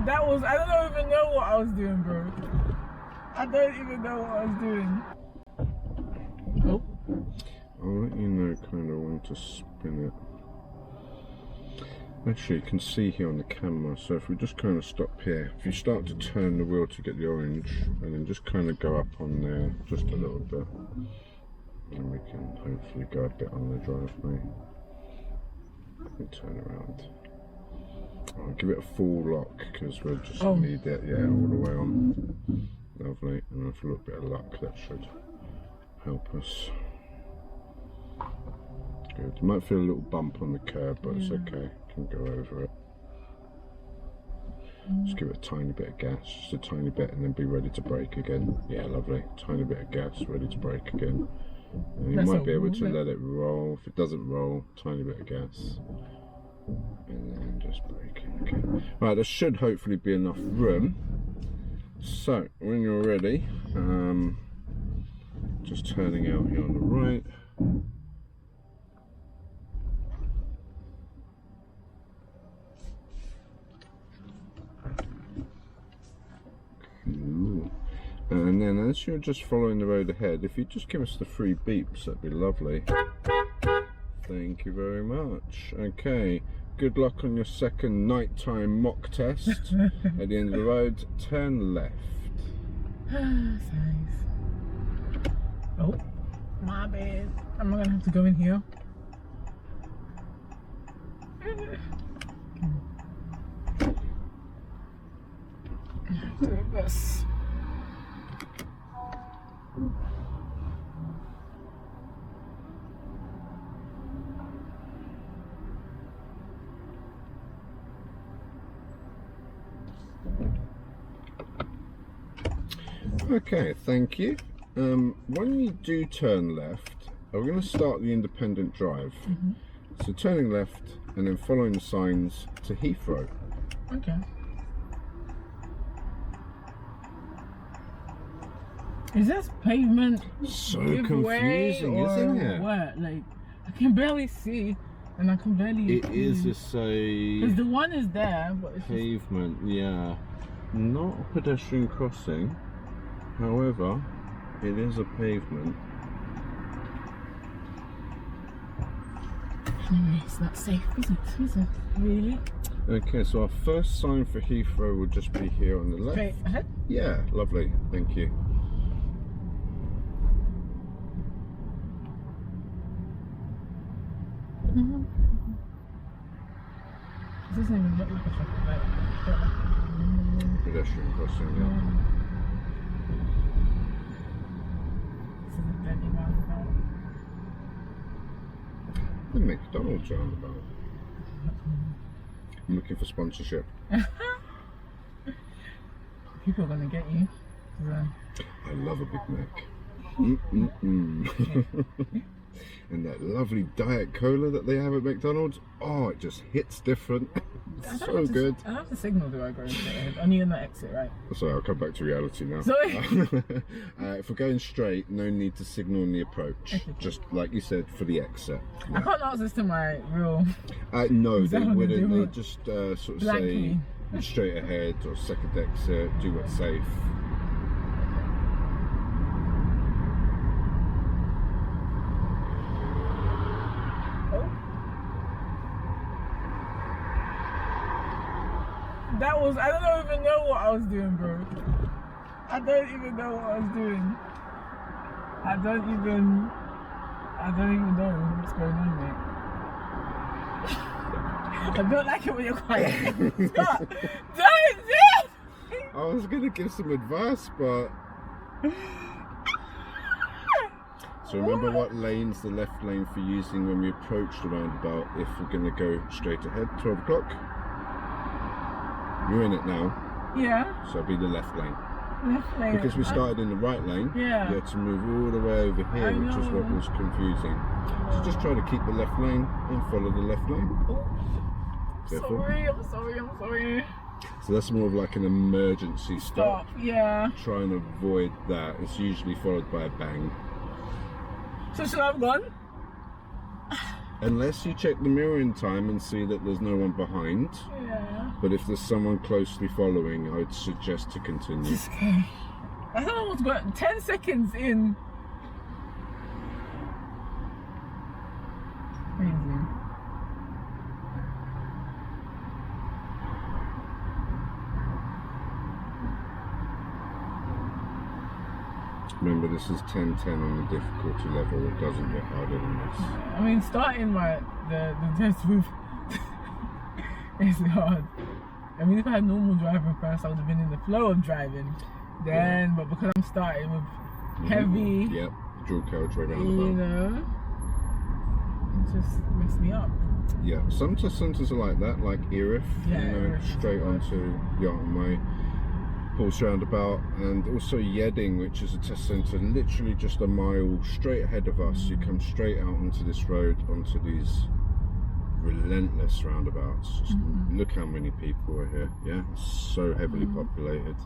That was, I don't even know what I was doing, bro. I don't even know what I was doing. Oh. I'll let you know kind of when to spin it. Actually, you can see here on the camera, so if we just kind of stop here, if you start to turn the wheel to get the orange, and then just kind of go up on there just a little bit, and we can hopefully go a bit on the driveway. And turn around. I'll give it a full lock because we'll just need it, yeah, all the way on. Lovely, and with a little bit of luck that should help us. Good. You might feel a little bump on the curb, but it's okay. Can go over it. Just give it a tiny bit of gas, just a tiny bit, and then be ready to brake again. Yeah, lovely. Tiny bit of gas, ready to brake again. And you might be able to let it roll. If it doesn't roll, tiny bit of gas, and then just braking again. Right, there should hopefully be enough room. So when you're ready, just turning out here on the right. And then as you're just following the road ahead, if you just give us the 3 beeps, that'd be lovely. Thank you very much. Okay, good luck on your second nighttime mock test. At the end of the road, turn left. Thanks. Oh, my bad. I'm gonna have to go in here. Reverse. Okay, thank you. When you do turn left, we're going to start the independent drive. So turning left and then following the signs to Heathrow. Okay. Is this pavement so confusing, isn't it? What? Like, I can barely see, and I can barely. It is just a. Because the one is there, but it's pavement. Yeah, not a pedestrian crossing. However, it is a pavement. Anyway, it's not safe, is it? Is it? Really? Okay, so our first sign for Heathrow will just be here on the left. Straight ahead? Yeah, lovely. Thank you. This doesn't even look like a traffic light. Pedestrian crossing, yeah. This is a bloody roundabout. The McDonald's roundabout. I'm looking for sponsorship. People are gonna get you. I love a Big Mac. And that lovely Diet Cola that they have at McDonald's, oh, it just hits different. It's so good. I have to signal, do I go straight ahead? Only in the exit, right? Sorry, I'll come back to reality now. Sorry. If we're going straight, no need to signal in the approach. Okay. Just like you said, for the exit. Yeah. I can't ask this to my real. No, they wouldn't. They just sort of Blankly. say straight ahead or second exit, do what's safe. That was, I don't even know what I was doing, bro. I don't even know what I was doing. I don't even know what's going on, mate. I don't like it when you're quiet. Stop! Don't do it! I was gonna give some advice, but... So remember what lane's the left lane for using when we approach the roundabout if we're gonna go straight ahead, 12 o'clock? You're in it now. Yeah. So it'll be the left lane. Left lane. Because we started in the right lane. Yeah. You had to move all the way over here, which is what was confusing. So just try to keep the left lane and follow the left lane. Oh. Sorry, I'm sorry. So that's more of like an emergency stop. Yeah. Try and avoid that. It's usually followed by a bang. So should I have gone? Unless you check the mirror in time and see that there's no one behind. Yeah. But if there's someone closely following, I'd suggest to continue. Just go. I thought I was going 10 seconds in. Crazy. Remember, this is 10-10 on the difficulty level. It doesn't get harder than this. I mean, starting the test with is hard. I mean, if I had normal driving first, I would have been in the flow of driving. Then, but because I'm starting with heavy, Yep, dual carriageway roundabout. you know, it just messed me up. Yeah, some test centres are like that, like Erith, Yeah, you know, Erith is straight good. onto Yarton Way, Pulse Roundabout, and also Yedding, which is a test centre literally just a mile straight ahead of us. You come straight out onto this road, onto these relentless roundabouts. Just look how many people are here. Yeah, it's so heavily populated.